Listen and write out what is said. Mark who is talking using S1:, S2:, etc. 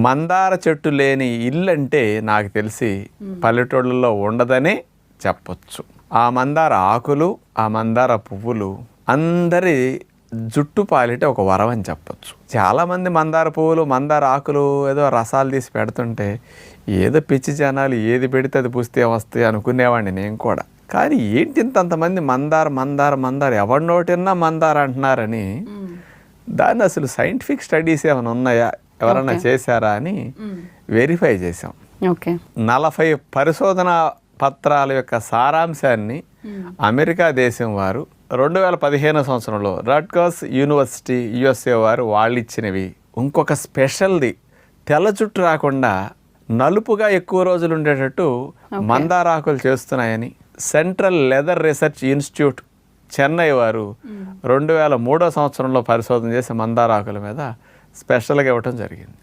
S1: మందార చెట్టు లేని ఇల్లు అంటే నాకు తెలిసి పల్లెటూళ్ళలో ఉండదనే చెప్పొచ్చు. ఆ మందార ఆకులు, ఆ మందార పువ్వులు అందరి జుట్టు పాలిట ఒక వరం అని చెప్పొచ్చు. చాలామంది మందార పువ్వులు, మందార ఆకులు ఏదో రసాలు తీసి పెడుతుంటే ఏదో పిచ్చి జనాలు ఏది పెడితే అది పుస్తే వస్తాయి అనుకునేవాడిని నేను కూడా. కానీ ఏంటి ఇంతంతమంది మందార మందార మందార ఎవరి నోటిన్నా మందార అంటున్నారని, దాన్ని అసలు సైంటిఫిక్ స్టడీస్ ఏమైనా ఉన్నాయా, ఎవరైనా చేశారా అని వెరిఫై చేసాం. 40 పరిశోధనా పత్రాల యొక్క సారాంశాన్ని అమెరికా దేశం వారు 2015 సంవత్సరంలో రట్గర్స్ యూనివర్సిటీ USA వారు వాళ్ళు ఇచ్చినవి. ఇంకొక స్పెషల్ది, తెల్ల జుట్టు రాకుండా నలుపుగా ఎక్కువ రోజులు ఉండేటట్టు మందారాకులు చేస్తున్నాయని central leather research institute Chennai వారు 2003 సంవత్సరంలో పరిశోధన చేసి మందారాకుల మీద స్పెషల్గా ఇవ్వటం జరిగింది.